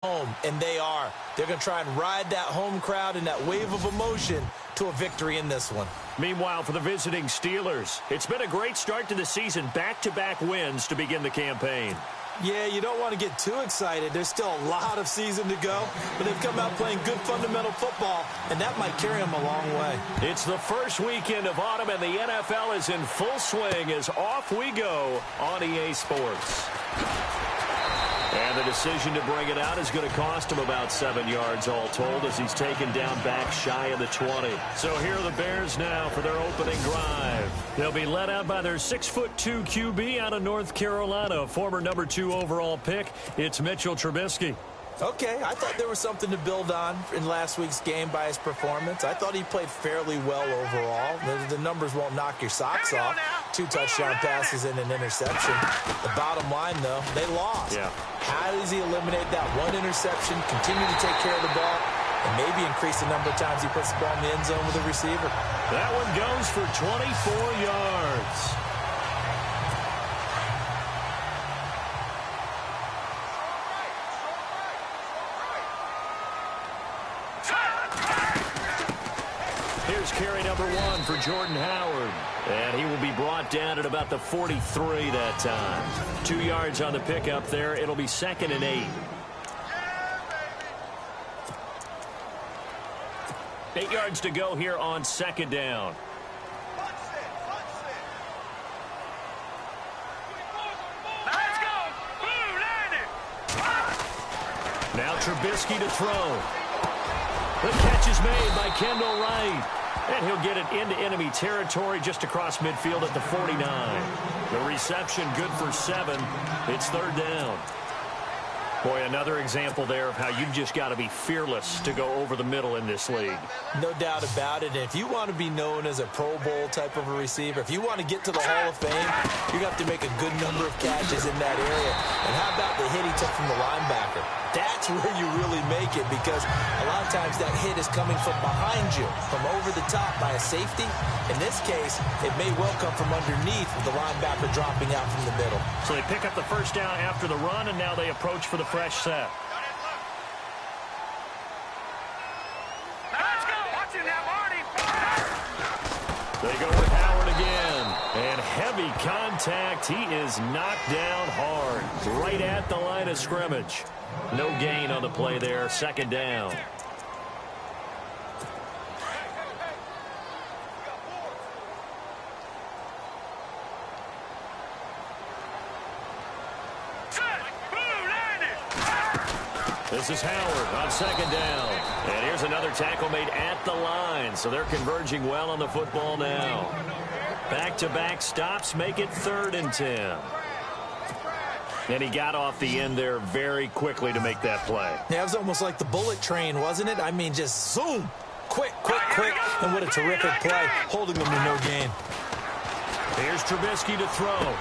home, and they are. They're going to try and ride that home crowd and that wave of emotion to a victory in this one. Meanwhile, for the visiting Steelers, it's been a great start to the season. Back-to-back wins to begin the campaign. Yeah, you don't want to get too excited. There's still a lot of season to go, but they've come out playing good fundamental football, and that might carry them a long way. It's the first weekend of autumn, and the NFL is in full swing as off we go on EA Sports. And the decision to bring it out is going to cost him about 7 yards all told as he's taken down back shy of the 20. So here are the Bears now for their opening drive. They'll be led out by their 6'2" QB out of North Carolina, former number 2 overall pick. It's Mitchell Trubisky. Okay, I thought there was something to build on in last week's game by his performance. I thought he played fairly well overall. The numbers won't knock your socks off. 2 touchdown passes and an interception. The bottom line, though, they lost. Yeah. How does he eliminate that one interception, continue to take care of the ball, and maybe increase the number of times he puts the ball in the end zone with a receiver? That one goes for 24 yards. Here's carry number 1 for Jordan Howard. And he will be brought down at about the 43 that time. 2 yards on the pickup there. It'll be 2nd and 8. 8 yards to go here on 2nd down. Now Trubisky to throw. The catch is made by Kendall Wright. And he'll get it into enemy territory just across midfield at the 49. The reception good for 7. It's 3rd down. Boy, another example there of how you've just got to be fearless to go over the middle in this league. No doubt about it. And if you want to be known as a Pro Bowl type of a receiver, if you want to get to the Hall of Fame, you have to make a good number of catches in that area. And how about the hit he took from the linebacker? That's where you really make it, because a lot of times that hit is coming from behind you, from over the top by a safety. In this case, it may well come from underneath with the linebacker dropping out from the middle. So they pick up the first down after the run, and now they approach for the fresh set. Let's go. Watch it now, Marty. They go with Howard again. And heavy contact. He is knocked down hard. Right at the line of scrimmage. No gain on the play there. 2nd down. This is Howard on 2nd down. And here's another tackle made at the line. So they're converging well on the football now. Back-to-back stops make it 3rd and 10. And he got off the end there very quickly to make that play. Yeah, it was almost like the bullet train, wasn't it? I mean, just zoom. Quick, quick, quick. And what a terrific play, holding them to no gain. Here's Trubisky to throw.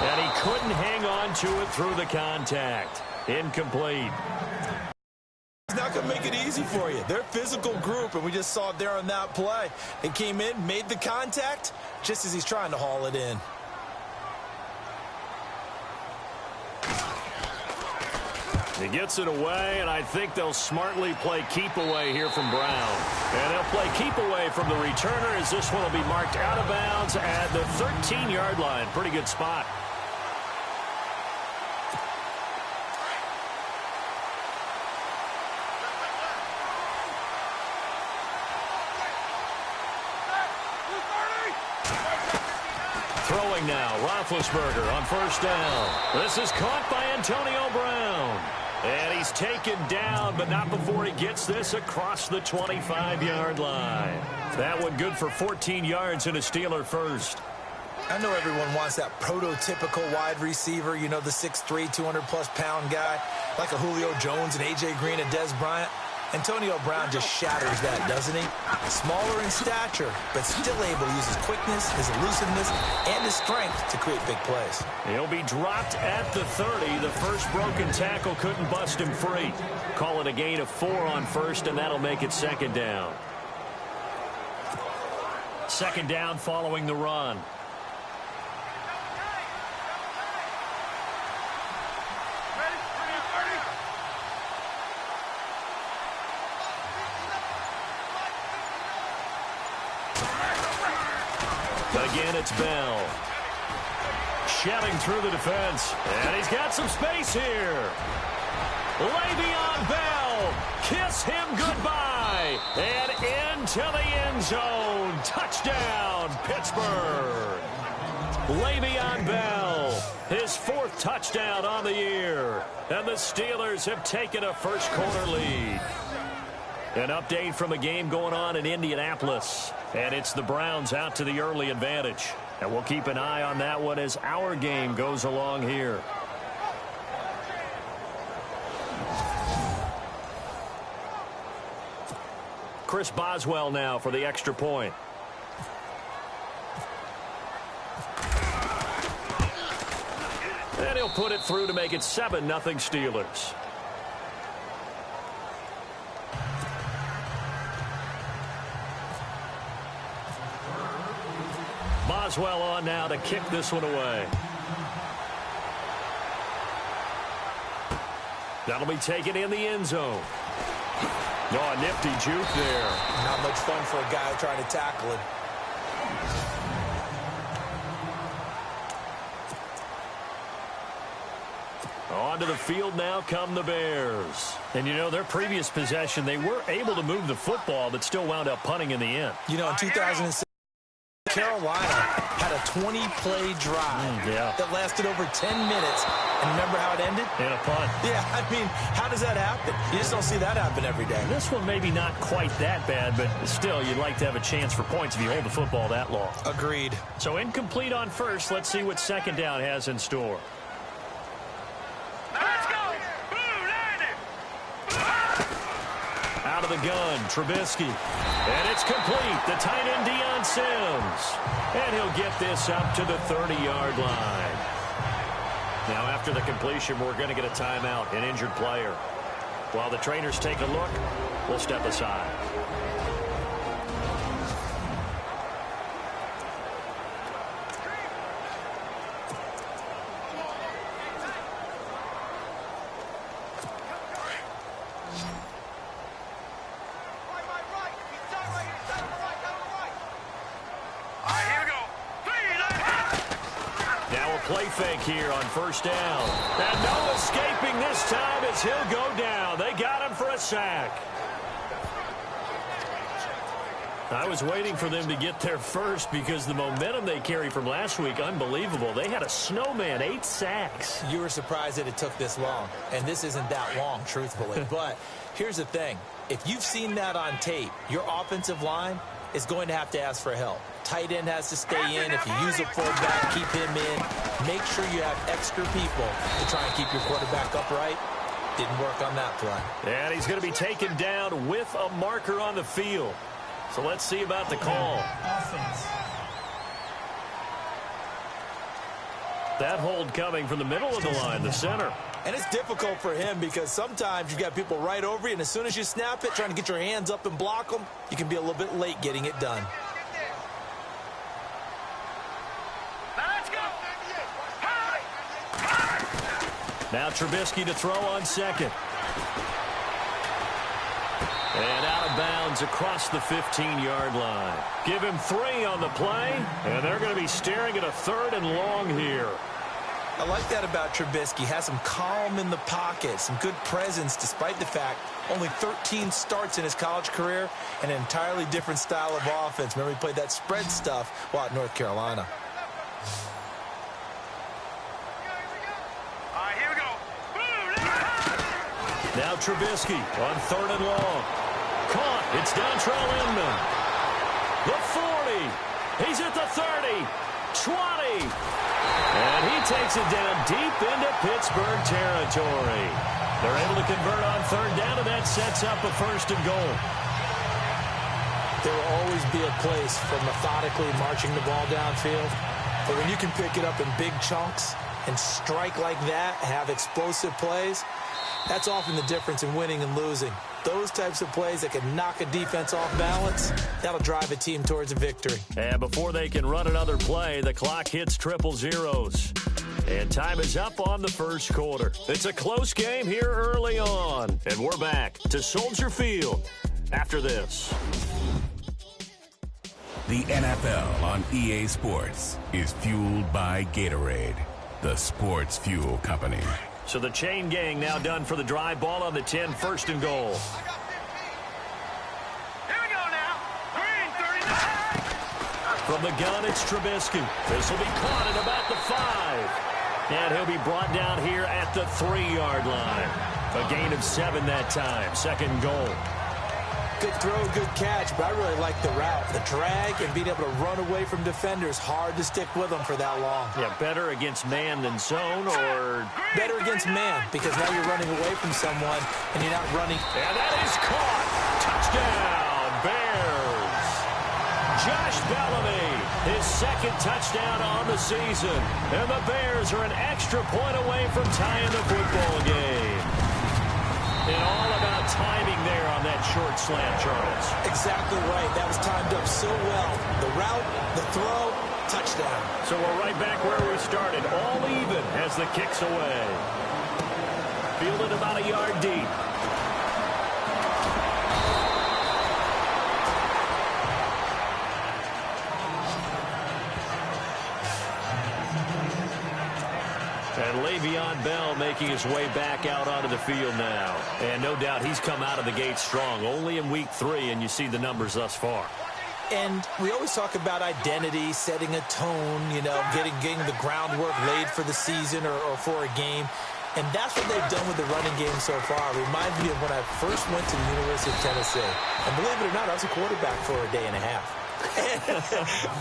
And he couldn't hang on to it through the contact. Incomplete. He's not going to make it easy for you. They're a physical group, and we just saw it there on that play. He came in, made the contact, just as he's trying to haul it in. He gets it away, and I think they'll smartly play keep away here from Brown. And they'll play keep away from the returner as this one will be marked out of bounds at the 13-yard line. Pretty good spot. Throwing now, Roethlisberger on 1st down. This is caught by Antonio Brown. And he's taken down, but not before he gets this across the 25-yard line. That one good for 14 yards and a Steeler first. I know everyone wants that prototypical wide receiver, you know, the 6'3", 200-plus pound guy, like a Julio Jones and A.J. Green and Des Bryant. Antonio Brown just shatters that, doesn't he? Smaller in stature, but still able to use his quickness, his elusiveness, and his strength to create big plays. He'll be dropped at the 30. The first broken tackle couldn't bust him free. Call it a gain of 4 on 1st, and that'll make it 2nd down. 2nd down following the run. Again, it's Bell. Shedding through the defense. And he's got some space here. Le'Veon Bell. Kiss him goodbye. And into the end zone. Touchdown, Pittsburgh. Le'Veon Bell, his 4th touchdown on the year. And the Steelers have taken a first-quarter lead. An update from a game going on in Indianapolis. And it's the Browns out to the early advantage. And we'll keep an eye on that one as our game goes along here. Chris Boswell now for the extra point. And he'll put it through to make it 7-0 Steelers. Boswell on now to kick this one away. That'll be taken in the end zone. Oh, a nifty juke there. Not much fun for a guy trying to tackle him. Onto the field now come the Bears. And, you know, their previous possession, they were able to move the football, but still wound up punting in the end. You know, in 2006, Carolina had a 20-play drive that lasted over 10 minutes. And remember how it ended? In a punt. Yeah, I mean, how does that happen? You just don't see that happen every day. This one maybe not quite that bad, but still, you'd like to have a chance for points if you hold the football that long. Agreed. So incomplete on first. Let's see what second down has in store. Let's go! Out of the gun, Trubisky. And it's complete. The tight end, Deion Sims. And he'll get this up to the 30-yard line. Now, after the completion, we're going to get a timeout, an injured player. While the trainers take a look, we'll step aside. Play fake here on first down. And no escaping this time as he'll go down. They got him for a sack. I was waiting for them to get there first because the momentum they carry from last week, unbelievable. They had a snowman, 8 sacks. You were surprised that it took this long. And this isn't that long, truthfully. But here's the thing. If you've seen that on tape, your offensive line is going to have to ask for help. Tight end has to stay in. If you use a fullback, keep him in. Make sure you have extra people to try and keep your quarterback upright. Didn't work on that play. And he's going to be taken down with a marker on the field. So let's see about the call. That hold coming from the middle of the line, the center. And it's difficult for him because sometimes you got people right over you, and as soon as you snap it, trying to get your hands up and block them, you can be a little bit late getting it done. Now Trubisky to throw on second. And out of bounds across the 15-yard line. Give him 3 on the play, and they're going to be staring at a 3rd and long here. I like that about Trubisky. Has some calm in the pocket, some good presence despite the fact only 13 starts in his college career and an entirely different style of offense. Remember, he played that spread stuff while at North Carolina. Now Trubisky on 3rd and long. Caught. It's Dontrell Inman. The 40. He's at the 30. 20. And he takes it down deep into Pittsburgh territory. They're able to convert on 3rd down, and that sets up a 1st and goal. There will always be a place for methodically marching the ball downfield. But when you can pick it up in big chunks and strike like that, have explosive plays, that's often the difference in winning and losing. Those types of plays that can knock a defense off balance, that'll drive a team towards a victory. And before they can run another play, the clock hits 000. And time is up on the 1st quarter. It's a close game here early on. And we're back to Soldier Field after this. The NFL on EA Sports is fueled by Gatorade, the sports fuel company. So the chain gang now done for the drive. Ball on the 10, first and goal. Here we go now. Green, 39. From the gun, it's Trubisky. This will be caught at about the 5. And he'll be brought down here at the 3-yard line. A gain of 7 that time. Second goal. Good throw, good catch, but I really like the route. The drag and being able to run away from defenders, hard to stick with them for that long. Yeah, better against man than zone, or better against man, because now you're running away from someone and you're not running. And that is caught. Touchdown, Bears. Josh Bellamy, his second touchdown on the season. And the Bears are an extra point away from tying the football game. And all about timing there on that short slant, Charles. Exactly right. That was timed up so well. The route, the throw, touchdown. So we're right back where we started. All even as the kick's away. Fielded about a yard deep. And Le'Veon Bell making his way back out onto the field now. And no doubt he's come out of the gate strong. Only in week 3, and you see the numbers thus far. And we always talk about identity, setting a tone, you know, getting the groundwork laid for the season or for a game. And that's what they've done with the running game so far. It reminds me of when I first went to the University of Tennessee. And believe it or not, I was a quarterback for a day and a half.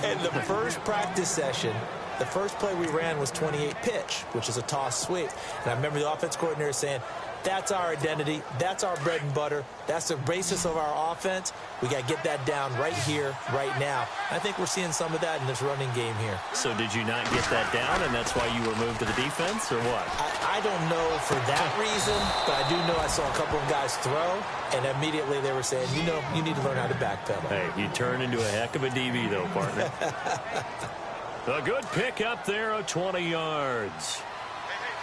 And the first practice session, the first play we ran was 28 pitch, which is a toss sweep. And I remember the offense coordinator saying, that's our identity. That's our bread and butter. That's the basis of our offense. We got to get that down right here, right now. I think we're seeing some of that in this running game here. So did you not get that down, and that's why you were moved to the defense, or what? I don't know for that reason, but I do know I saw a couple of guys throw, and immediately they were saying, you know, you need to learn how to backpedal. Hey, you turn into a heck of a DB, though, partner. A good pick up there of 20 yards.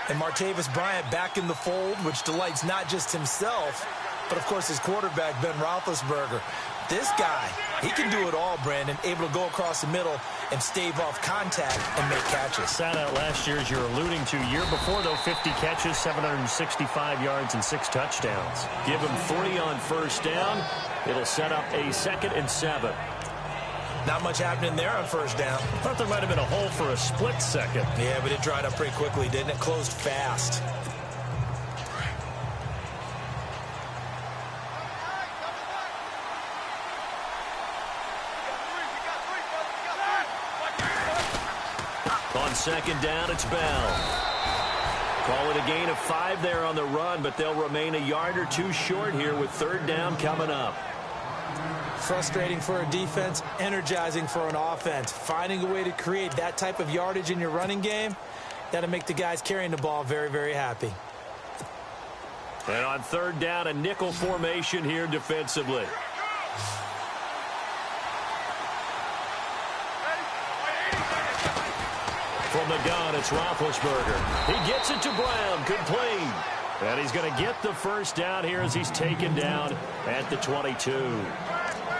And Martavis Bryant back in the fold, which delights not just himself, but, of course, his quarterback, Ben Roethlisberger. This guy, he can do it all, Brandon, able to go across the middle and stave off contact and make catches. Sat out last year, as you're alluding to. Year before, though, 50 catches, 765 yards, and 6 touchdowns. Give him 3 on first down. It'll set up a 2nd and 7. Not much happening there on first down. Thought there might have been a hole for a split second. Yeah, but it dried up pretty quickly, didn't it? Closed fast. On second down, it's Bell. Call it a gain of 5 there on the run, but they'll remain a yard or 2 short here with third down coming up. Frustrating for a defense, energizing for an offense. Finding a way to create that type of yardage in your running game, that'll make the guys carrying the ball very, very happy. And on third down, a nickel formation here defensively. From the gun, it's Roethlisberger. He gets it to Brown, complete. And he's going to get the first down here as he's taken down at the 22.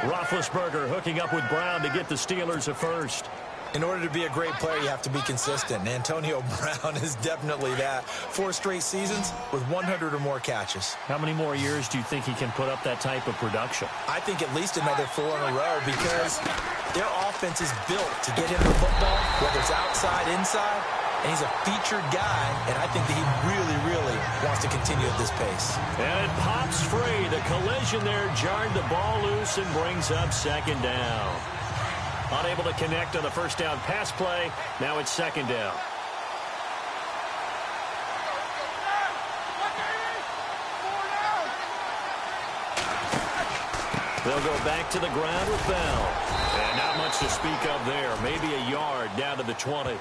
Roethlisberger hooking up with Brown to get the Steelers a first. In order to be a great player, you have to be consistent. Antonio Brown is definitely that. 4 straight seasons with 100 or more catches. How many more years do you think he can put up that type of production? I think at least another 4 in a row, because their offense is built to get him the football, whether it's outside, inside, and he's a featured guy, and I think that he really, really wants to continue at this pace. And it pops free. The collision there jarred the ball loose and brings up second down. Unable to connect on the first down pass play. Now it's second down. They'll go back to the ground with Bell. And not much to speak of there. Maybe a yard down to the 20.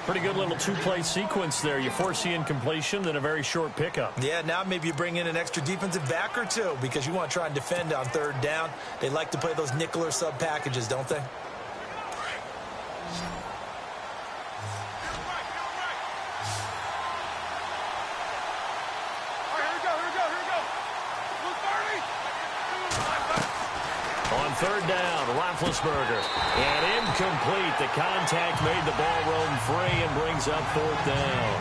Pretty good little 2-play sequence there. You force the incompletion, then a very short pickup. Yeah, now maybe you bring in an extra defensive back or 2 because you want to try and defend on third down. They like to play those nickel or sub packages, don't they? third down. Roethlisberger. And incomplete. The contact made the ball roam free and brings up fourth down.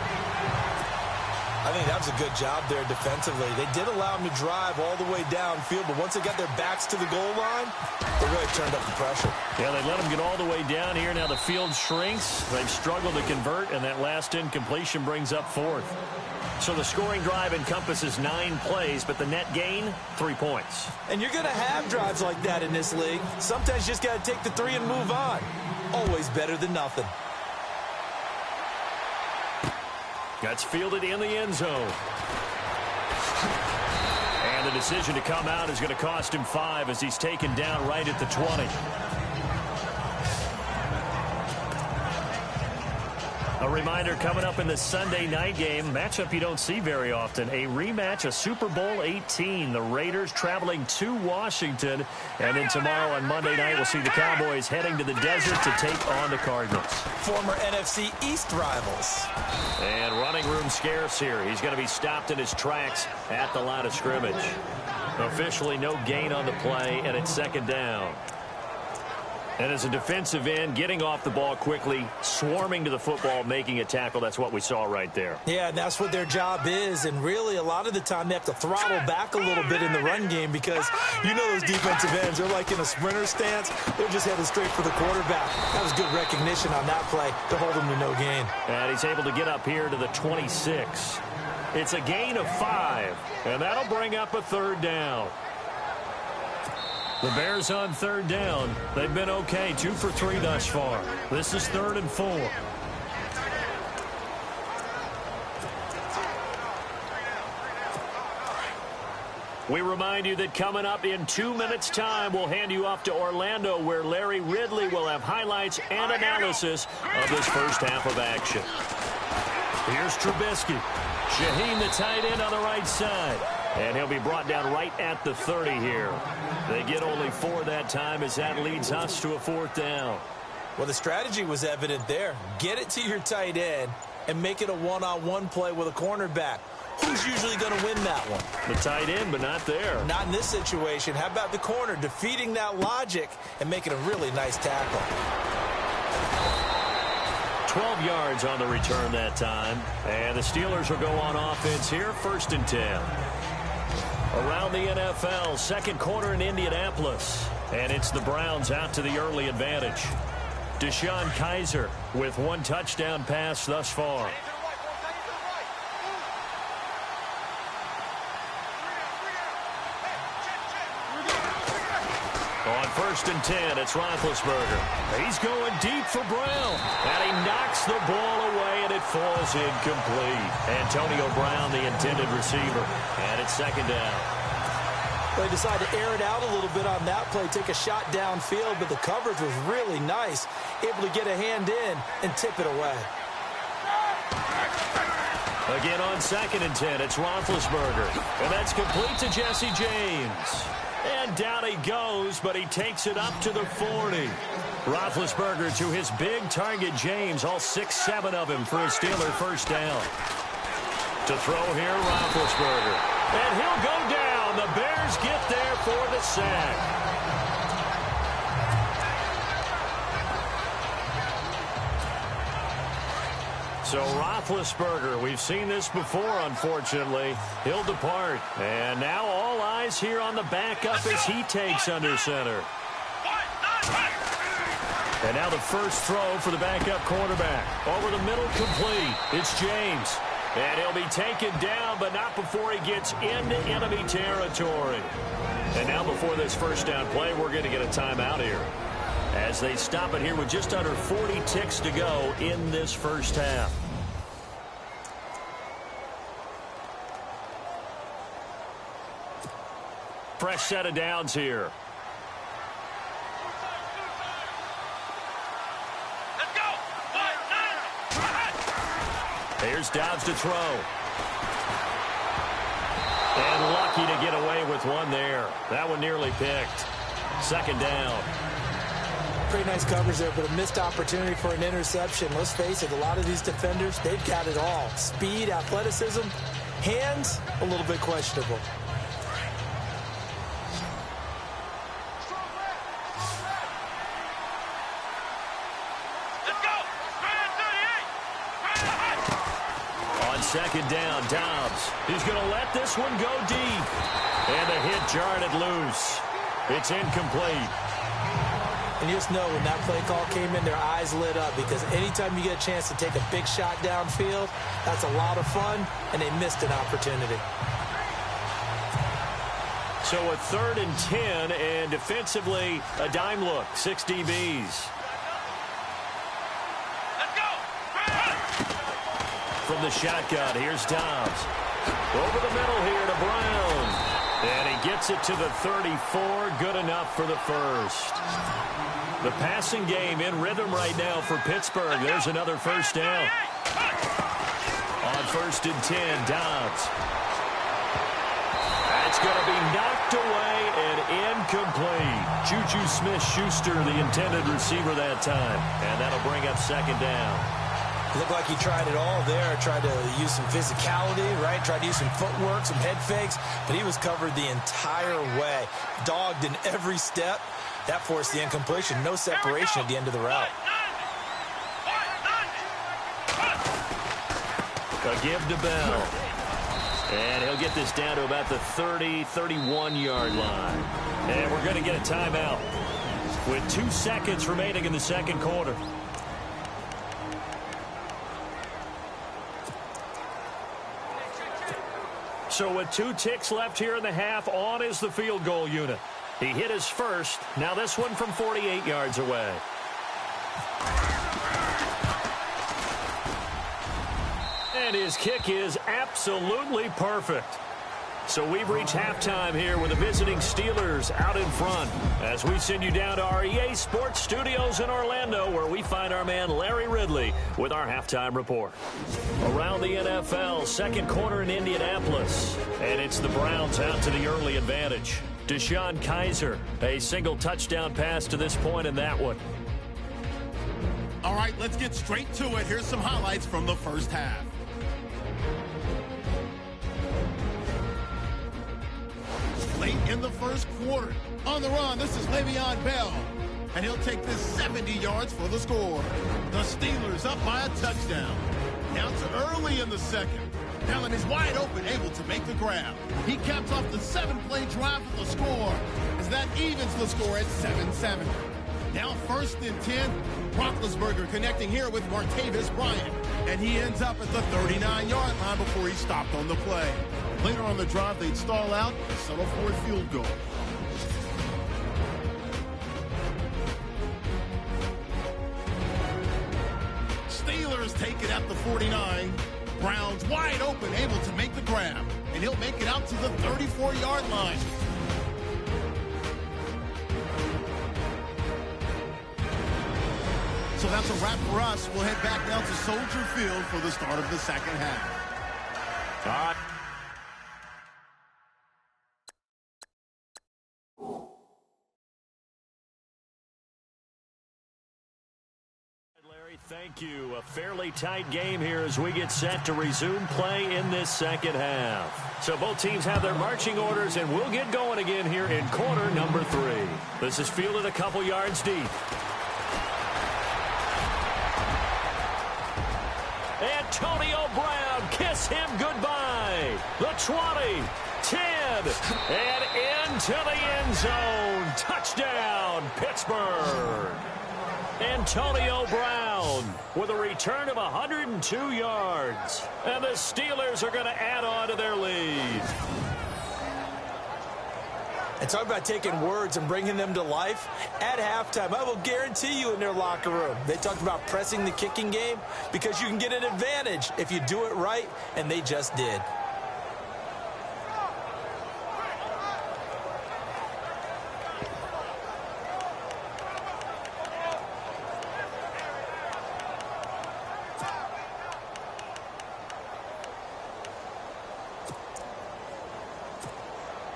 I think that was a good job there defensively. They did allow them to drive all the way downfield, but once they got their backs to the goal line, they really turned up the pressure. Yeah, they let them get all the way down here. Now the field shrinks. They've struggled to convert, and that last incompletion brings up fourth. So the scoring drive encompasses 9 plays, but the net gain, 3 points. And you're going to have drives like that in this league. Sometimes you just got to take the 3 and move on. Always better than nothing. That's fielded in the end zone. And the decision to come out is going to cost him 5 as he's taken down right at the 20. A reminder coming up in the Sunday night game, matchup you don't see very often, a rematch of Super Bowl 18. The Raiders traveling to Washington. And then tomorrow on Monday night, we'll see the Cowboys heading to the desert to take on the Cardinals. Former NFC East rivals. And running room scarce here. He's going to be stopped in his tracks at the line of scrimmage. Officially no gain on the play, and it's second down. And as a defensive end, getting off the ball quickly, swarming to the football, making a tackle, that's what we saw right there. Yeah, and that's what their job is. And really, a lot of the time, they have to throttle back a little bit in the run game because you know those defensive ends, they're like in a sprinter stance. They're just headed straight for the quarterback. That was good recognition on that play to hold him to no gain. And he's able to get up here to the 26. It's a gain of 5, and that'll bring up a third down. The Bears on third down. They've been okay, 2 for 3 thus far. This is 3rd and 4. We remind you that coming up in 2 minutes' time, we'll hand you off to Orlando, where Larry Ridley will have highlights and analysis of this first half of action. Here's Trubisky. Shaheen, the tight end, on the right side. And he'll be brought down right at the 30 here. They get only 4 that time as that leads us to a 4th down. Well, the strategy was evident there. Get it to your tight end and make it a one-on-one play with a cornerback. Who's usually going to win that one? The tight end, but not there. Not in this situation. How about the corner defeating that logic and making a really nice tackle? 12 yards on the return that time. And the Steelers will go on offense here, 1st and 10. Around the NFL, second quarter in Indianapolis. And it's the Browns out to the early advantage. Deshaun Kaiser with 1 touchdown pass thus far. On 1st and 10, it's Roethlisberger. He's going deep for Brown. And he knocks the ball away, and it falls incomplete. Antonio Brown, the intended receiver. And it's 2nd down. They decided to air it out a little bit on that play, take a shot downfield, but the coverage was really nice. Able to get a hand in and tip it away. Again on 2nd and 10, it's Roethlisberger. And that's complete to Jesse James. And down he goes, but he takes it up to the 40. Roethlisberger to his big target, James, all 6-7 of him for a Steeler first down. To throw here, Roethlisberger. And he'll go down. The Bears get there for the sack. So Roethlisberger, we've seen this before, unfortunately. He'll depart. And now all eyes here on the backup as he takes under center. And now the first throw for the backup quarterback. Over the middle, complete. It's James. And he'll be taken down, but not before he gets into enemy territory. And now before this first down play, we're going to get a timeout here, as they stop it here with just under 40 ticks to go in this first half. Fresh set of downs here. Let's go. 1, 9, Here's Dobbs to throw. And lucky to get away with one there. That one nearly picked. 2nd down. Pretty nice coverage there, but a missed opportunity for an interception. Let's face it, a lot of these defenders, they've got it all. Speed, athleticism, hands, a little bit questionable. second down. Dobbs, he's going to let this one go deep. And the hit jarred it loose. It's incomplete. And you just know when that play call came in, their eyes lit up, because anytime you get a chance to take a big shot downfield, that's a lot of fun, and they missed an opportunity. So a 3rd and 10, and defensively, a dime look, 6 DBs. Let's go. From the shotgun, here's Dobbs. Over the middle here to Brown. And he gets it to the 34, good enough for the first. The passing game in rhythm right now for Pittsburgh. There's another first down. On 1st and 10, Dobbs. That's going to be knocked away and incomplete. Juju Smith-Schuster, the intended receiver that time. And that'll bring up 2nd down. Looked like he tried it all there, tried to use some physicality, right? Tried to use some footwork, some head fakes, but he was covered the entire way. Dogged in every step. That forced the incompletion. No separation at the end of the route. A give to Bell. And he'll get this down to about the 30, 31-yard line. And we're going to get a timeout with 2 seconds remaining in the second quarter. So with 2 ticks left here in the half, on is the field goal unit. He hit his first. Now this one from 48 yards away. And his kick is absolutely perfect. So we've reached halftime here with the visiting Steelers out in front as we send you down to our EA Sports Studios in Orlando, where we find our man Larry Ridley with our halftime report. Around the NFL, second quarter in Indianapolis, and it's the Browns out to the early advantage. Deshaun Kaiser, a single touchdown pass to this point in that one. All right, let's get straight to it. Here's some highlights from the first half. Late in the first quarter, on the run, this is Le'Veon Bell, and he'll take this 70 yards for the score. The Steelers up by a touchdown. Now to early in the second. Allen is wide open, able to make the grab. He caps off the 7-play drive for the score, as that evens the score at 7-7. Now 1st and 10, Roethlisberger connecting here with Martavis Bryant, and he ends up at the 39-yard line before he stopped on the play. Later on the drive, they'd stall out and settle for a field goal. Steelers take it at the 49. Browns wide open, able to make the grab, and he'll make it out to the 34-yard line. So that's a wrap for us. We'll head back down to Soldier Field for the start of the second half. All right. Thank you. A fairly tight game here as we get set to resume play in this second half. So both teams have their marching orders, and we'll get going again here in quarter number 3. This is fielded a couple yards deep. Antonio Brown, kiss him goodbye. The 20, 10, and into the end zone. Touchdown, Pittsburgh. Antonio Brown with a return of 102 yards. And the Steelers are going to add on to their lead. And talk about taking words and bringing them to life. At halftime, I will guarantee you in their locker room, they talked about pressing the kicking game because you can get an advantage if you do it right, and they just did.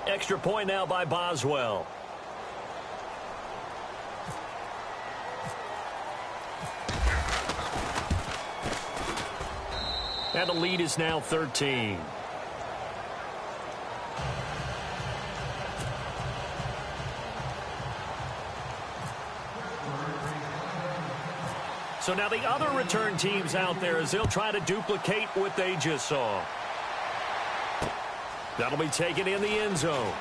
Extra point now by Boswell. And the lead is now 13. So now the other return teams out there as they'll try to duplicate what they just saw. That'll be taken in the end zone.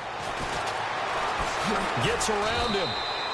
Gets around him.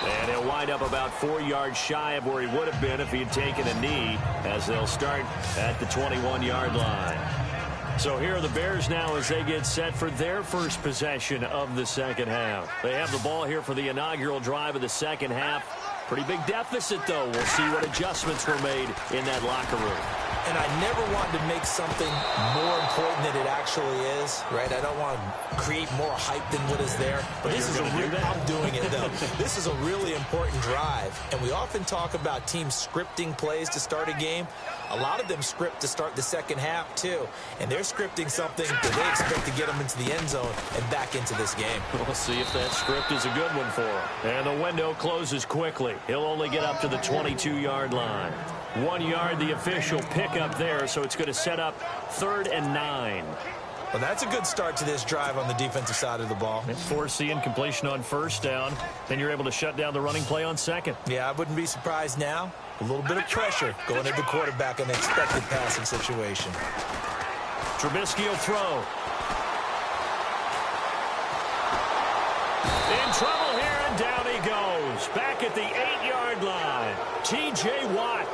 And he'll wind up about 4 yards shy of where he would have been if he had taken a knee, as they'll start at the 21-yard line. So here are the Bears now as they get set for their first possession of the second half. They have the ball here for the inaugural drive of the second half. Pretty big deficit, though. We'll see what adjustments were made in that locker room. And I never wanted to make something more important than it actually is, right? I don't want to create more hype than what is there. But this is I'm doing it, though. This is a really important drive. And we often talk about teams scripting plays to start a game. A lot of them script to start the second half, too. And they're scripting something that they expect to get them into the end zone and back into this game. We'll see if that script is a good one for him. And the window closes quickly. He'll only get up to the 22-yard line. 1 yard, the official pickup there, so it's going to set up 3rd and 9. Well, that's a good start to this drive on the defensive side of the ball. Forcing completion on first down. Then you're able to shut down the running play on second. Yeah, I wouldn't be surprised now. A little bit of pressure going at the quarterback in an expected passing situation. Trubisky will throw. In trouble here, and down he goes. Back at the 8-yard line. T.J. Watt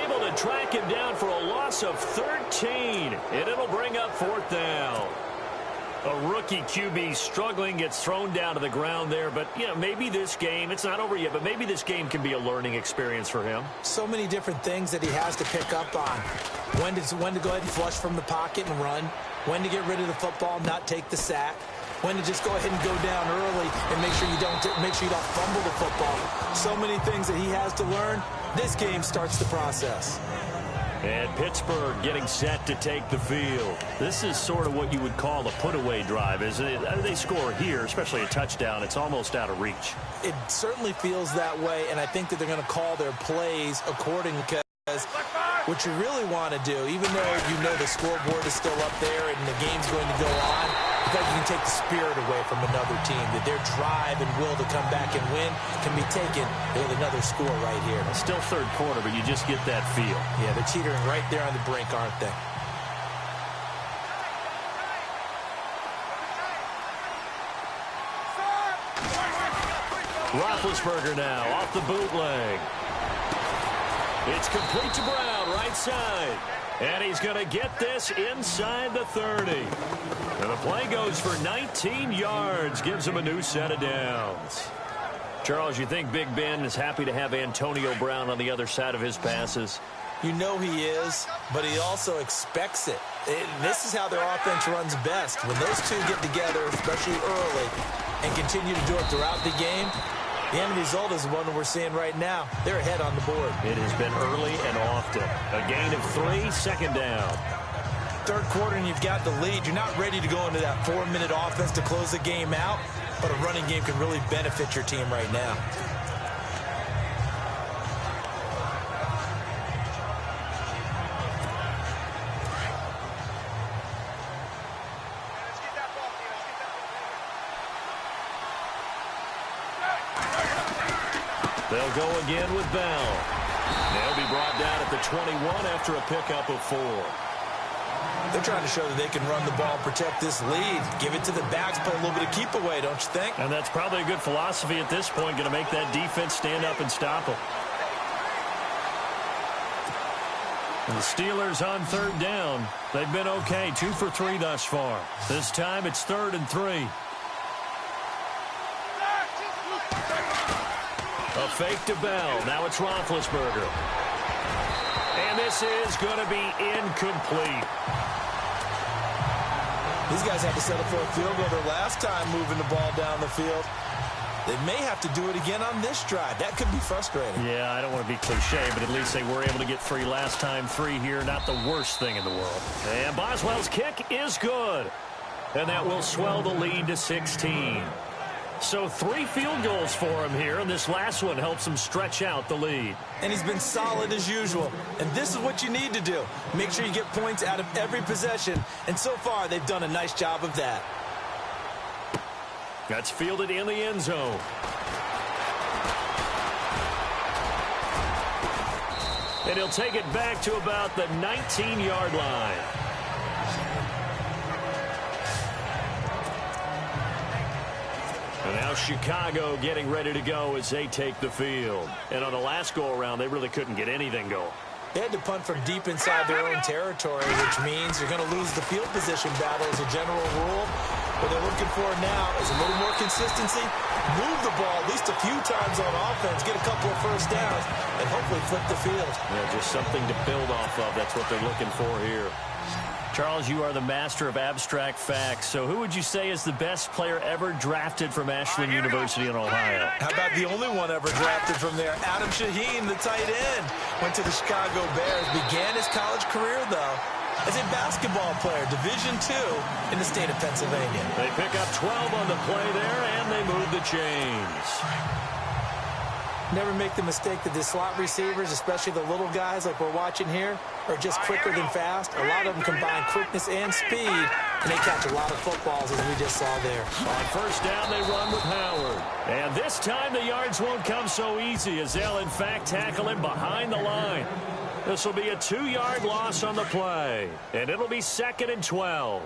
able to track him down for a loss of 13. And it'll bring up 4th down. A rookie QB struggling, gets thrown down to the ground there. But, you know, maybe this game, it's not over yet, but maybe this game can be a learning experience for him. So many different things that he has to pick up on. When to go ahead and flush from the pocket and run. When to get rid of the football, not take the sack. When to just go ahead and go down early and make sure you don't fumble the football. So many things that he has to learn. This game starts the process. And Pittsburgh getting set to take the field. This is sort of what you would call a put-away drive, isn't it? They score here, especially a touchdown. It's almost out of reach. It certainly feels that way, and I think that they're going to call their plays accordingly, because what you really want to do, even though you know the scoreboard is still up there and the game's going to go on, because you can take the spirit away from another team, that their drive and will to come back and win can be taken with another score right here. It's still third quarter, but you just get that feel. Yeah, they're teetering right there on the brink, aren't they? Roethlisberger now off the bootleg. It's complete to Brown, right side. And he's going to get this inside the 30. And the play goes for 19 yards. Gives him a new set of downs. Charles, you think Big Ben is happy to have Antonio Brown on the other side of his passes? You know he is, but he also expects it. This is how their offense runs best. When those two get together, especially early, and continue to do it throughout the game, the end result is the one that we're seeing right now. They're ahead on the board. It has been early and often. A gain of 3, second down. Third quarter and you've got the lead. You're not ready to go into that 4-minute offense to close the game out, but a running game can really benefit your team right now. They'll go again with Bell. They'll be brought down at the 21 after a pickup of 4. They're trying to show that they can run the ball and protect this lead. Give it to the backs, play a little bit of keep away, don't you think? And that's probably a good philosophy at this point, going to make that defense stand up and stop them. And the Steelers on third down. They've been okay, 2 for 3 thus far. This time it's 3rd and 3. A fake to Bell. Now it's Roethlisberger. And this is going to be incomplete. These guys had to settle for a field goal their last time moving the ball down the field. They may have to do it again on this drive. That could be frustrating. Yeah, I don't want to be cliche, but at least they were able to get 3 last time. 3 here, not the worst thing in the world. And Boswell's kick is good. And that will swell the lead to 16. So 3 field goals for him here, and this last one helps him stretch out the lead. And he's been solid as usual. And this is what you need to do. Make sure you get points out of every possession. And so far, they've done a nice job of that. That's fielded in the end zone. And he'll take it back to about the 19-yard line. And now Chicago getting ready to go as they take the field. And on the last go-around, they really couldn't get anything going. They had to punt from deep inside their own territory, which means you're going to lose the field position battle as a general rule. What they're looking for now is a little more consistency, move the ball at least a few times on offense, get a couple of first downs, and hopefully flip the field. Yeah, just something to build off of. That's what they're looking for here. Charles, you are the master of abstract facts. So who would you say is the best player ever drafted from Ashland University in Ohio? How about the only one ever drafted from there? Adam Shaheen, the tight end, went to the Chicago Bears, began his college career, though, as a basketball player, Division II in the state of Pennsylvania. They pick up 12 on the play there, and they move the chains. Never make the mistake that the slot receivers, especially the little guys like we're watching here, are just quicker than fast. A lot of them combine quickness and speed, and they catch a lot of footballs, as we just saw there. On first down, they run with Howard. And this time, the yards won't come so easy, as they'll, in fact, tackle him behind the line. This will be a 2-yard loss on the play, and it'll be 2nd and 12.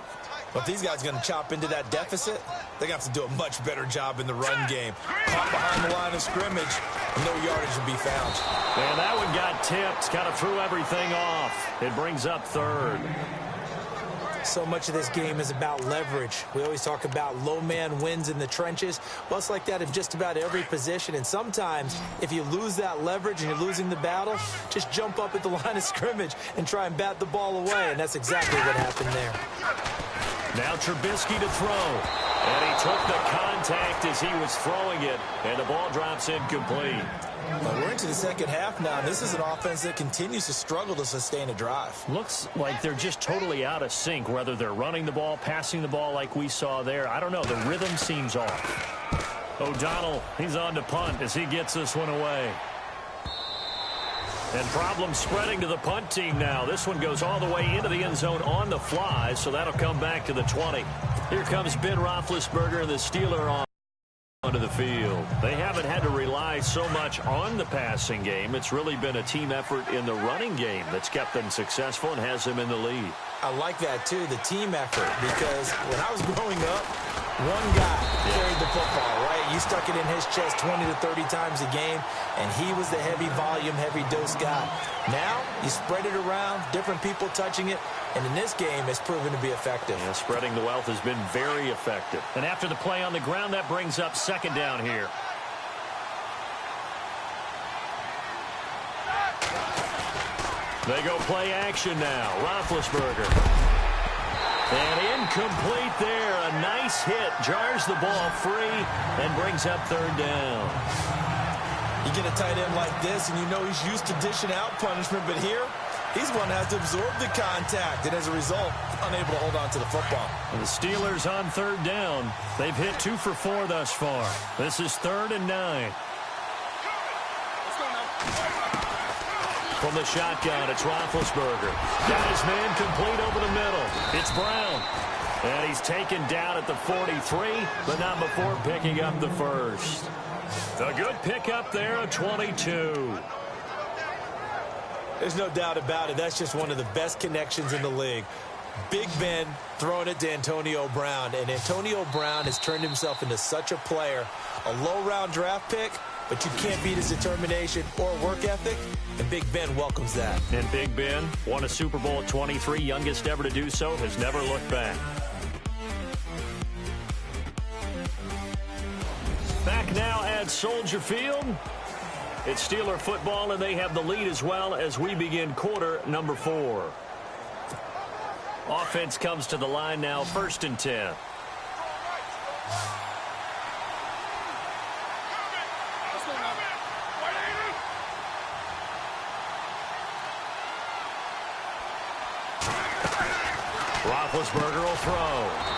But if these guys are going to chop into that deficit, they're going to have to do a much better job in the run game. Caught behind the line of scrimmage, no yardage will be found. And that one got tipped, kind of threw everything off. It brings up 3rd. So much of this game is about leverage. We always talk about low man wins in the trenches. Well, it's like that in just about every position. And sometimes, if you lose that leverage and you're losing the battle, just jump up at the line of scrimmage and try and bat the ball away. And that's exactly what happened there. Now Trubisky to throw. And he took the contact as he was throwing it. And the ball drops incomplete. Well, we're into the second half now. This is an offense that continues to struggle to sustain a drive. Looks like they're just totally out of sync, whether they're running the ball, passing the ball like we saw there. I don't know. The rhythm seems off. O'Donnell, he's on to punt as he gets this one away. And problems spreading to the punt team now. This one goes all the way into the end zone on the fly, so that'll come back to the 20. Here comes Ben Roethlisberger and the Steeler onto the field. They haven't had to rely so much on the passing game. It's really been a team effort in the running game that's kept them successful and has them in the lead. I like that, too, the team effort, because when I was growing up, one guy carried the football, right? You stuck it in his chest 20 to 30 times a game, and he was the heavy volume, heavy dose guy. Now, you spread it around, different people touching it, and in this game, it's proven to be effective. Yeah, spreading the wealth has been very effective. And after the play on the ground, that brings up 2nd down here. They go play action now. Roethlisberger. And incomplete there. A nice hit. Jars the ball free and brings up 3rd down. You get a tight end like this, and you know he's used to dishing out punishment, but here, he's one that has to absorb the contact, and as a result, unable to hold on to the football. And the Steelers on 3rd down. They've hit 2 for 4 thus far. This is 3rd and 9. From the shotgun, it's Roethlisberger. Got his man complete over the middle. It's Brown. And he's taken down at the 43, but not before picking up the first. A good pickup there, a 22. There's no doubt about it. That's just one of the best connections in the league. Big Ben throwing it to Antonio Brown. And Antonio Brown has turned himself into such a player. A low-round draft pick, but you can't beat his determination or work ethic, and Big Ben welcomes that. And Big Ben won a Super Bowl at 23, youngest ever to do so, has never looked back. Back now at Soldier Field. It's Steeler football, and they have the lead as well as we begin quarter number 4. Offense comes to the line now, 1st and 10. Roethlisberger will throw.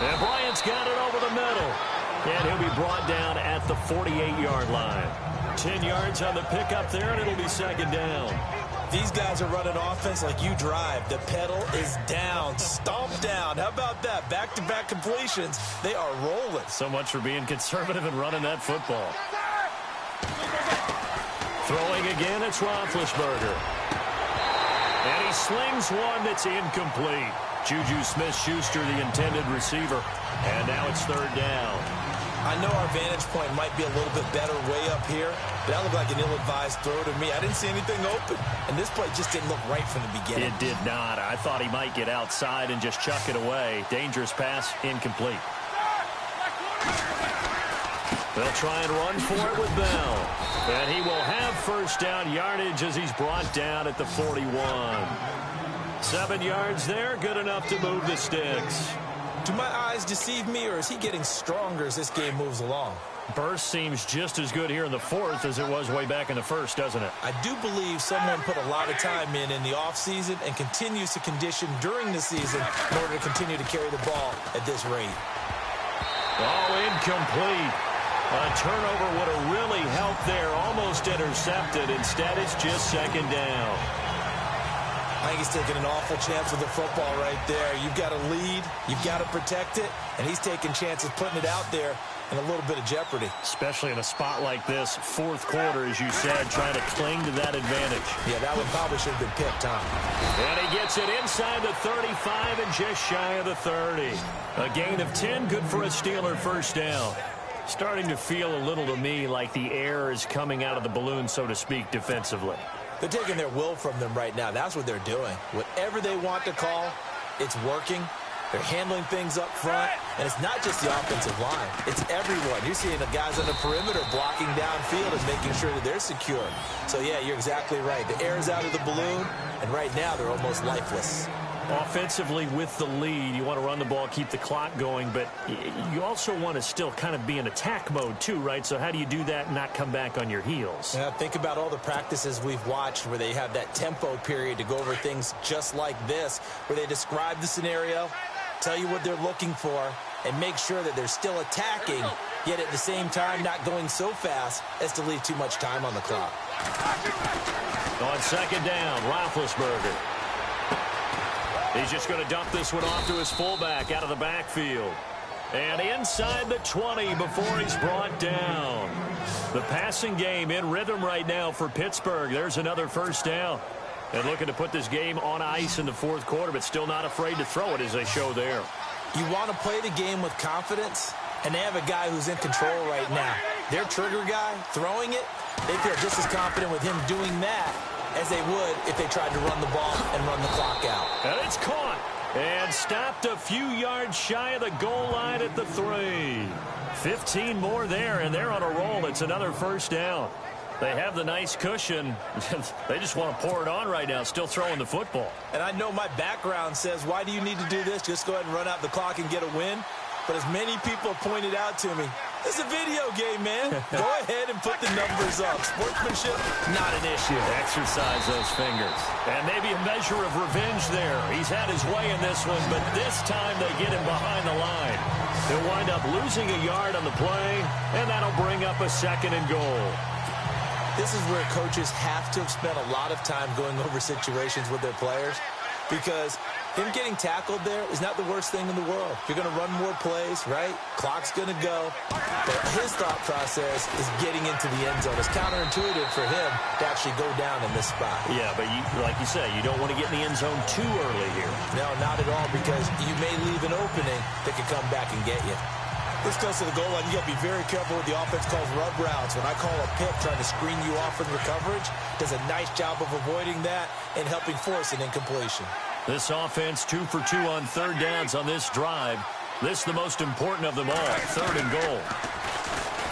And Bryant's got it over the middle. And he'll be brought down at the 48-yard line. 10 yards on the pickup there, and it'll be 2nd down. These guys are running offense like you drive. The pedal is down, stomped down. How about that? Back-to-back completions. They are rolling. So much for being conservative and running that football. Throwing again, it's Roethlisberger. And he slings one that's incomplete. Juju Smith-Schuster, the intended receiver. And now it's third down. I know our vantage point might be a little bit better way up here, but that looked like an ill-advised throw to me. I didn't see anything open, and this play just didn't look right from the beginning. It did not. I thought he might get outside and just chuck it away. Dangerous pass, incomplete. They'll try and run for it with Bell. And he will have first down yardage as he's brought down at the 41. 7 yards there, good enough to move the sticks. Do my eyes deceive me, or is he getting stronger as this game moves along? Burst seems just as good here in the fourth as it was way back in the first, doesn't it? I do believe someone put a lot of time in the offseason and continues to condition during the season in order to continue to carry the ball at this rate. Oh, incomplete. A turnover would have really helped there. Almost intercepted. Instead, it's just second down. I think he's taking an awful chance with the football right there. You've got to lead. You've got to protect it. And he's taking chances putting it out there in a little bit of jeopardy. Especially in a spot like this, fourth quarter, as you said, trying to cling to that advantage. Yeah, that one probably should have been picked, Tom. And he gets it inside the 35 and just shy of the 30. A gain of 10, good for a Steeler first down. Starting to feel a little to me like the air is coming out of the balloon, so to speak, defensively. They're taking their will from them right now. That's what they're doing. Whatever they want to call, it's working. They're handling things up front, and it's not just the offensive line. It's everyone. You're seeing the guys on the perimeter blocking downfield and making sure that they're secure. So, yeah, you're exactly right. The air's out of the balloon, and right now they're almost lifeless. Offensively with the lead, you want to run the ball, keep the clock going, but you also want to still kind of be in attack mode too, right? So how do you do that and not come back on your heels? Yeah, think about all the practices we've watched where they have that tempo period to go over things just like this, where they describe the scenario, tell you what they're looking for, and make sure that they're still attacking, yet at the same time not going so fast as to leave too much time on the clock. On second down, Roethlisberger. He's just going to dump this one off to his fullback out of the backfield. And inside the 20 before he's brought down. The passing game in rhythm right now for Pittsburgh. There's another first down. And looking to put this game on ice in the fourth quarter, but still not afraid to throw it as they show there. You want to play the game with confidence, and they have a guy who's in control right now. Their trigger guy throwing it, they feel just as confident with him doing that as they would if they tried to run the ball and run the clock out. And it's caught and stopped a few yards shy of the goal line at the 3. 15 more there, and they're on a roll. It's another first down. They have the nice cushion. They just want to pour it on right now, still throwing the football. And I know my background says, why do you need to do this? Just go ahead and run out the clock and get a win. But as many people pointed out to me, it's a video game, man. Go ahead and put the numbers up. Sportsmanship, not an issue. Exercise those fingers. And maybe a measure of revenge there. He's had his way in this one, but this time they get him behind the line. He'll wind up losing a yard on the play, and that'll bring up a second and goal. This is where coaches have to have spent a lot of time going over situations with their players, because him getting tackled there is not the worst thing in the world. You're going to run more plays, right? Clock's going to go. But his thought process is getting into the end zone. It's counterintuitive for him to actually go down in this spot. Yeah, but like you say, you don't want to get in the end zone too early here. No, not at all, because you may leave an opening that could come back and get you. This goes to the goal line. You got to be very careful with the offense calls rub routes. When I call a pick trying to screen you off in your coverage, does a nice job of avoiding that and helping force an incompletion. This offense 2 for 2 on third downs on this drive. This the most important of them all, third and goal.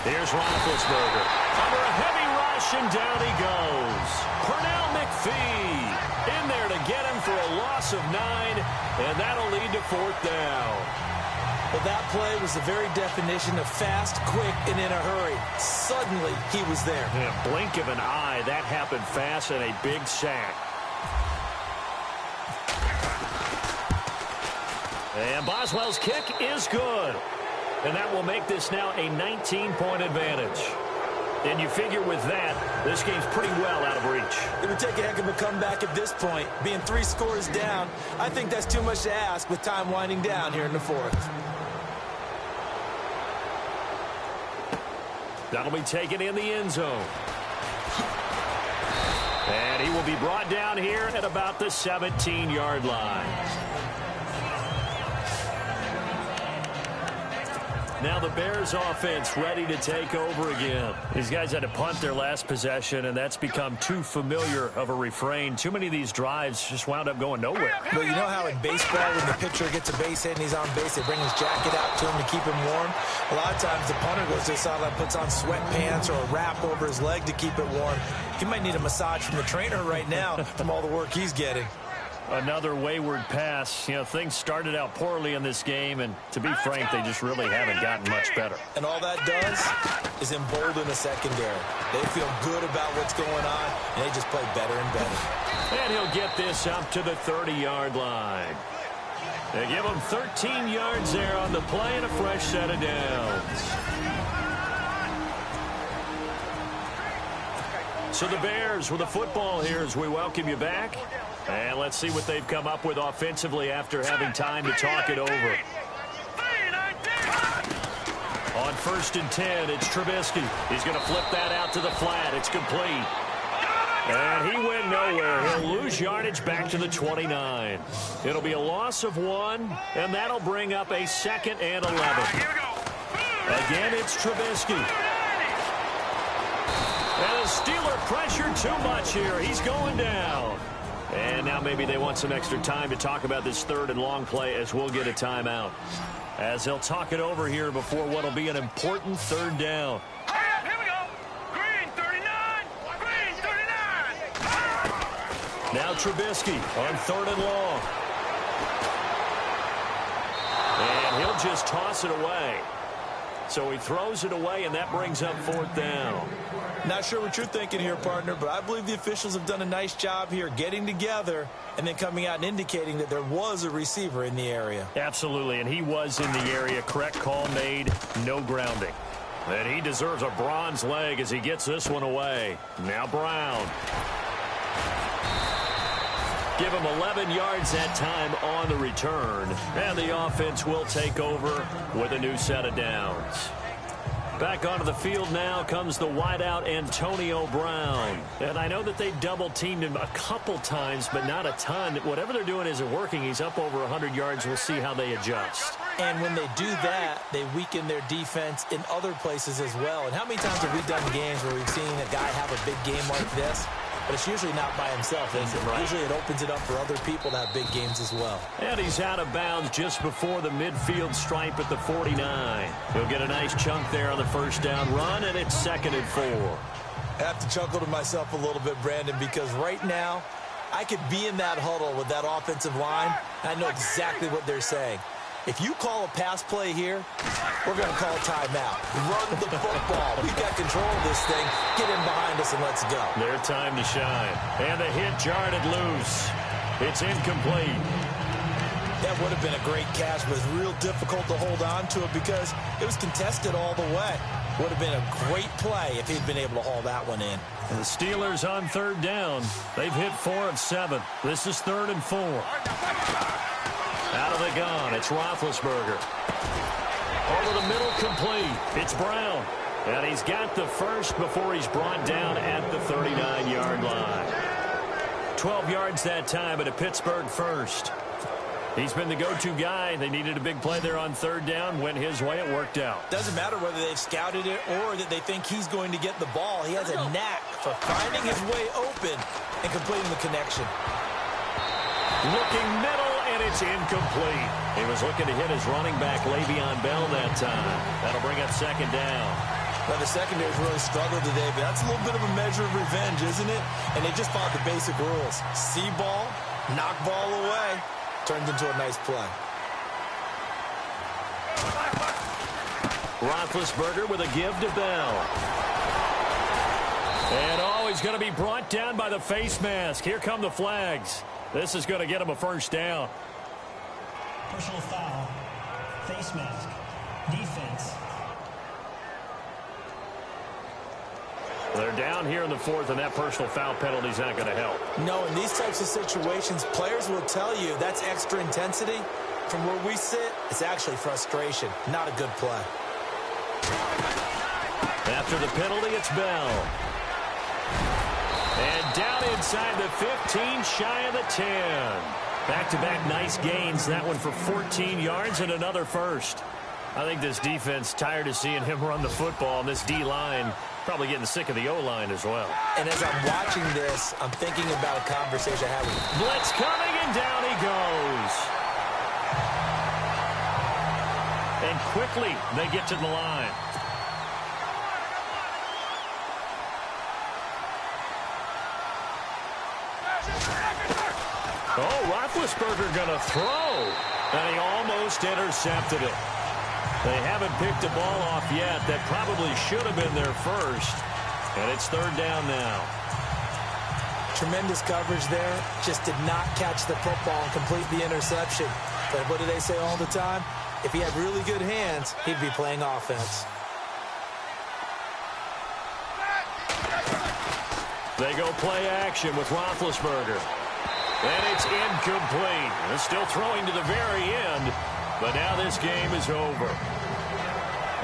Here's Roethlisberger. Under a heavy rush, and down he goes. Pernell McPhee in there to get him for a loss of 9, and that'll lead to fourth down. Well, that play was the very definition of fast, quick, and in a hurry. Suddenly, he was there. In a blink of an eye, that happened fast, and a big sack. And Boswell's kick is good. And that will make this now a 19-point advantage. And you figure with that, this game's pretty well out of reach. It would take a heck of a comeback at this point. Being 3 scores down, I think that's too much to ask with time winding down here in the fourth. That'll be taken in the end zone. And he will be brought down here at about the 17-yard line. Now the Bears offense ready to take over again. These guys had to punt their last possession, and that's become too familiar of a refrain. Too many of these drives just wound up going nowhere. Well, you know how in baseball, when the pitcher gets a base hit and he's on base, they bring his jacket out to him to keep him warm? A lot of times the punter goes to the sideline, puts on sweatpants or a wrap over his leg to keep it warm. He might need a massage from the trainer right now from all the work he's getting. Another wayward pass. You know, things started out poorly in this game, and to be frank, they just really haven't gotten much better. And all that does is embolden the secondary. They feel good about what's going on, and they just play better and better. And he'll get this up to the 30-yard line. They give him 13 yards there on the play and a fresh set of downs. So the Bears with the football here as we welcome you back. And let's see what they've come up with offensively after having time to talk it over. On 1st and 10, it's Trubisky. He's going to flip that out to the flat. It's complete. And he went nowhere. He'll lose yardage back to the 29. It'll be a loss of 1, and that'll bring up a 2nd and 11. Again, it's Trubisky. And the Steeler pressured too much here. He's going down. And now maybe they want some extra time to talk about this 3rd and long play as we'll get a timeout. As they'll talk it over here before what will be an important 3rd down. Here we go. Green 39. Green 39. Now Trubisky on 3rd and long. And he'll just toss it away. So he throws it away, and that brings up 4th down. Not sure what you're thinking here, partner, but I believe the officials have done a nice job here getting together and then coming out and indicating that there was a receiver in the area. Absolutely, and he was in the area. Correct call made, no grounding. And he deserves a bronze leg as he gets this one away. Now Brown. Give him 11 yards that time on the return. And the offense will take over with a new set of downs. Back onto the field now comes the wideout Antonio Brown. And I know that they double-teamed him a couple times, but not a ton. Whatever they're doing isn't working. He's up over 100 yards. We'll see how they adjust. And when they do that, they weaken their defense in other places as well. And how many times have we done games where we've seen a guy have a big game like this? But it's usually not by himself, is it? Right. Usually it opens it up for other people to have big games as well. And he's out of bounds just before the midfield stripe at the 49. He'll get a nice chunk there on the 1st down run, and it's 2nd and 4. I have to chuckle to myself a little bit, Brandon, because right now I could be in that huddle with that offensive line, and I know exactly what they're saying. If you call a pass play here, we're going to call a timeout. Run the football. We've got control of this thing. Get in behind us and let's go. Their time to shine. And the hit jarred it loose. It's incomplete. That would have been a great catch, but it's real difficult to hold on to it because it was contested all the way. Would have been a great play if he'd been able to haul that one in. And the Steelers on 3rd down. They've hit 4 of 7. This is 3rd and 4. Out of the gun, it's Roethlisberger. Over the middle, complete. It's Brown. And he's got the first before he's brought down at the 39-yard line. 12 yards that time at a Pittsburgh first. He's been the go-to guy. They needed a big play there on 3rd down. Went his way. It worked out. Doesn't matter whether they've scouted it or that they think he's going to get the ball. He has a knack for finding his way open and completing the connection. Looking middle. And it's incomplete. He was looking to hit his running back, Le'Veon Bell, that time. That'll bring up 2nd down. Well, the secondary's really struggled today, but that's a little bit of a measure of revenge, isn't it? And they just followed the basic rules. See ball, knock ball away, turned into a nice play. Roethlisberger with a give to Bell. And he's going to be brought down by the face mask. Here come the flags. This is going to get him a 1st down. Personal foul, face mask, defense. They're down here in the 4th, and that personal foul penalty is not going to help. No, in these types of situations, players will tell you that's extra intensity. From where we sit, it's actually frustration. Not a good play. After the penalty, it's Bell. And down inside the 15, shy of the 10. Back-to-back nice gains. That one for 14 yards and another first. I think this defense tired of seeing him run the football, and this D-line probably getting sick of the O-line as well. And as I'm watching this, I'm thinking about a conversation I had with blitz coming, and down he goes. And quickly, they get to the line. Oh, Roethlisberger going to throw. And he almost intercepted it. They haven't picked the ball off yet. That probably should have been their first. And it's third down now. tremendous coverage there. Just did not catch the football and complete the interception. But what do they say all the time? If he had really good hands, he'd be playing offense. They go play action with Roethlisberger. And it's incomplete. They're still throwing to the very end, but now this game is over.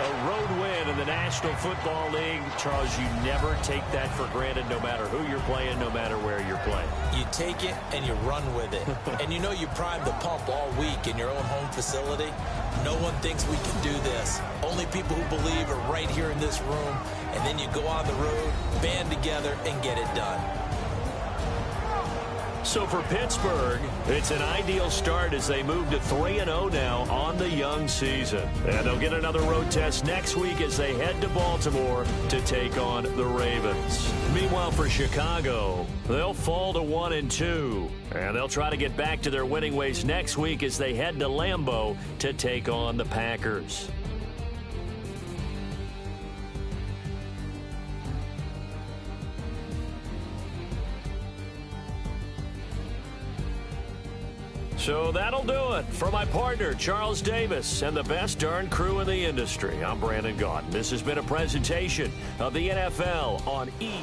A road win in the National Football League. Charles, you never take that for granted, no matter who you're playing, no matter where you're playing. You take it and you run with it. And you know you primed the pump all week in your own home facility. No one thinks we can do this. Only people who believe are right here in this room. And then you go on the road, band together, and get it done. So for Pittsburgh, it's an ideal start as they move to 3-0 now on the young season. And they'll get another road test next week as they head to Baltimore to take on the Ravens. Meanwhile, for Chicago, they'll fall to 1-2. And they'll try to get back to their winning ways next week as they head to Lambeau to take on the Packers. So that'll do it. For my partner, Charles Davis, and the best darn crew in the industry, I'm Brandon Gaudin. This has been a presentation of the NFL on E!